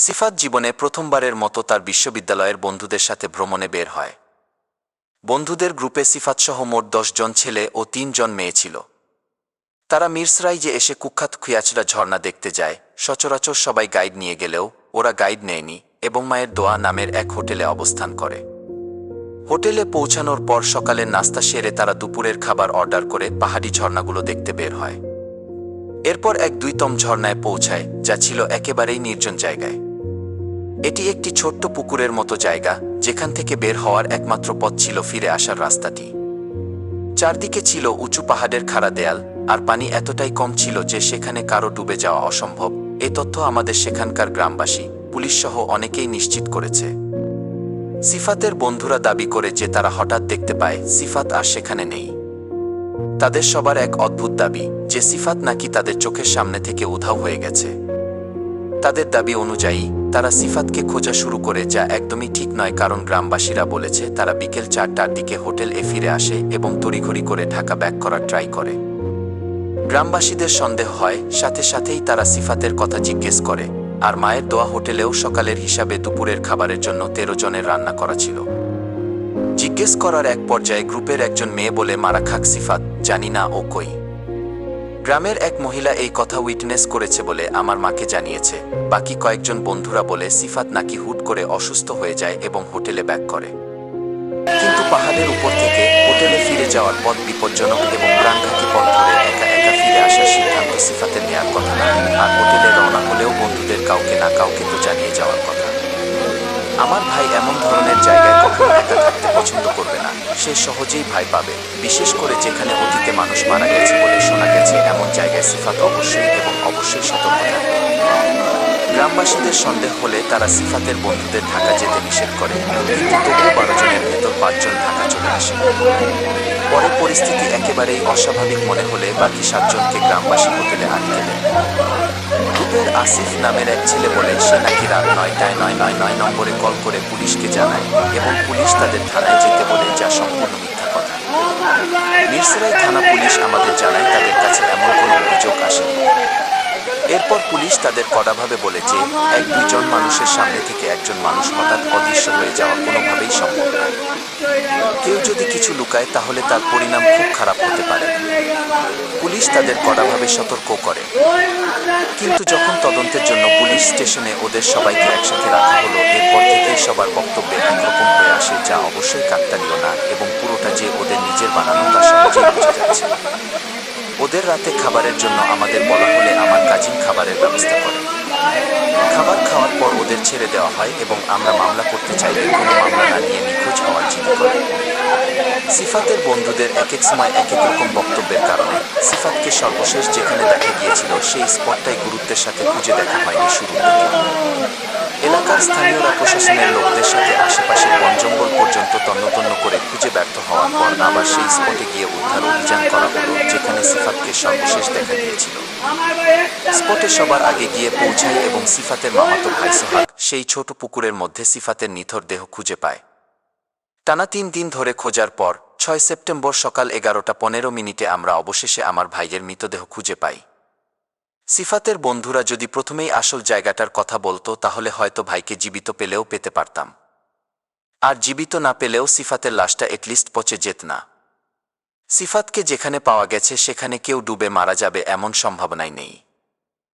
সিফাত জীবনে প্রথমবারের মতো তার বিশ্ববিদ্যালয়ের বন্ধুদের সাথে ভ্রমণে বের হয়। বন্ধুদের গ্রুপে সিফাতসহ মোট 10 জন ছেলে ও 3 জন মেয়ে ছিল। তারা মিরসরাইজে এসে কুখ্যাত খুয়াচড়া ঝর্ণা দেখতে যায়। সচরাচর সবাই গাইড নিয়ে গেলেও ওরা গাইড নেয়নি এবং মায়ের দোয়া নামের এক হোটেলে অবস্থান করে। হোটেলে পৌঁছানোর পর সকালের নাস্তা সেরে তারা দুপুরের খাবার অর্ডার করে পাহাড়ি ঝর্ণাগুলো দেখতে বের হয়। এরপর এক 2তম ঝর্ণায় পৌঁছায়, যা ছিল একেবারেই নির্জন জায়গায়। এটি একটি ছোট্ট পুকুরের মতো জায়গা, যেখান থেকে বের হওয়ার একমাত্র পথ ছিল ফিরে আসার রাস্তাটি। চারদিকে ছিল উঁচু পাহাড়ের খাড়া দেয়াল, আর পানি এতটাই কম ছিল যে সেখানে কারো ডুবে যাওয়া অসম্ভব। এই তথ্য আমাদের সেখানকার গ্রামবাসী, পুলিশসহ অনেকেই নিশ্চিত করেছে। সিফাতের বন্ধুরা দাবি করে যে তারা হঠাৎ দেখতে পায় সিফাত আর সেখানে নেই। তাদের সবার এক অদ্ভুত দাবি যে সিফাত নাকি তাদের চোখের সামনে থেকে উধাও হয়ে গেছে। তাদের দাবি অনুযায়ী তারা সিফাতকে খোঁজা শুরু করে, যা একদমই ঠিক নয়, কারণ গ্রামবাসীরা বলেছে তারা বিকেল 4টার দিকে হোটেল এ ফিরে আসে এবং তড়িঘড়ি করে ঢাকা ব্যাক করার ট্রাই করে। গ্রামবাসীদের সন্দেহ হয়, সাথে সাথেই তারা সিফাতের কথা জিজ্ঞেস করে। আর মায়ের দোয়া হোটেলেও সকালের হিসাবে দুপুরের খাবারের জন্য 13 জনের রান্না করা ছিল। জিজ্ঞেস করার এক পর্যায়ে গ্রুপের একজন মেয়ে বলে, মারা খাক সিফাত, জানি না ও কই। গ্রামের এক মহিলা এই কথা উইটনেস করেছে বলে আমার মাকে জানিয়েছে। বাকি কয়েকজন বন্ধুরা বলে সিফাত নাকি হুট করে অসুস্থ হয়ে যায় এবং হোটেলে ব্যাক করে। কিন্তু পাহাড়ের উপর থেকে হোটেলে ফিরে যাওয়ার পথ বিপজ্জনক এবং প্রাণঘাতী পথ ধরে একা একা ফিরে আসার সিদ্ধান্ত সিফাতের নেয়ার কথা না। আর হোটেলে রওনা হলেও বন্ধুদের কাউকে না কাউকে তো জানিয়ে যাওয়ার কথা। আমার ভাই এমন ধরনের জায়গায় কখনো একা থাকতে পছন্দ করবে না। সে সহজেই ভয় পাবে, বিশেষ করে যেখানে অতীতে মানুষ মারা গেছে বলে শোনা গেছে। এমন জায়গায় সিফাত অবশ্যই এবং অবশ্যই সতর্ক থাকবে। গ্রামবাসীদের সন্দেহ হলে তারা সিফাতের বন্ধুদের ঢাকা যেতে নিষেধ করে, কিন্তু তবুও 12 জনের ভেতর 5 জন ঢাকা চলে আসে। পরে পরিস্থিতি একেবারেই অস্বাভাবিক মনে হলে বাকি 7 জনকে গ্রামবাসী হোটেলে আটকে দেয়। গ্রুপের আসিফ নামের এক ছেলে বলে সে নাকি রাত 9টায় 999 নম্বরে কল করে পুলিশকে জানায় এবং পুলিশ তাদের থানায় যেতে বলে, যা সম্পূর্ণ মিথ্যা কথা। মিরসরাই থানা পুলিশ আমাদের জানায় তাদের কাছে এমন কোনো অভিযোগ আসেনি। এরপর পুলিশ তাদের কড়াভাবে বলে যে 1-2 জন মানুষের সামনে থেকে একজন মানুষ হঠাৎ অদৃশ্য হয়ে যাওয়া কোনোভাবেই সম্ভব নয়। কেউ যদি কিছু লুকায় তাহলে তার পরিণাম খুব খারাপ হতে পারে। পুলিশ তাদের কড়াভাবে সতর্ক করে। কিন্তু যখন তদন্তের জন্য পুলিশ স্টেশনে ওদের সবাইকে একসাথে রাখা হলো, এরপর থেকেই সবার বক্তব্যে একরকম হয়ে আসে, যা অবশ্যই কাকতালীয় না এবং পুরোটা যে ওদের নিজের বানানো তা সহজেই বোঝা যাচ্ছে। ওদের রাতে খাবারের জন্য আমাদের বলা হলে আমার কাজিন খাবারের ব্যবস্থা করে। খাবার খাওয়ার পর ওদের ছেড়ে দেওয়া হয় এবং আমরা মামলা করতে চাইলে কোনো মামলা না নিয়ে নিখোঁজ হওয়ার জিদি করে। সিফাতের বন্ধুদের এক এক সময় এক এক রকম বক্তব্যের কারণে সিফাতকে সর্বশেষ যেখানে দেখা গিয়েছিল সেই স্পটটাই গুরুত্বের সাথে খুঁজে দেখা হয়নি শুরুর দিকে। এলাকার স্থানীয়রা প্রশাসনের লোকদের সাথে আশেপাশের বনজঙ্গল পর্যন্ত তন্নতন্ন করে খুঁজে ব্যর্থ হওয়ার পর আবার সেই স্পটে গিয়ে উদ্ধার অভিযান করা হলো, যেখানে সিফাতকে সর্বশেষ দেখা গিয়েছিল। স্পটে সবার আগে গিয়ে পৌঁছায় এবং সিফাতের মামাতো ভাই সোহাগ সেই ছোট পুকুরের মধ্যে সিফাতের নিথর দেহ খুঁজে পায়। টানা 3 দিন ধরে খোঁজার পর 6 সেপ্টেম্বর সকাল 11টা 15 আমরা অবশেষে আমার ভাইয়ের মৃতদেহ খুঁজে পাই। সিফাতের বন্ধুরা যদি প্রথমেই আসল জায়গাটার কথা বলতো তাহলে হয়তো ভাইকে জীবিত পেলেও পেতে পারতাম। আর জীবিত না পেলেও সিফাতের লাশটা এটলিস্ট পচে যেত না। সিফাতকে যেখানে পাওয়া গেছে সেখানে কেউ ডুবে মারা যাবে এমন সম্ভাবনাই নেই।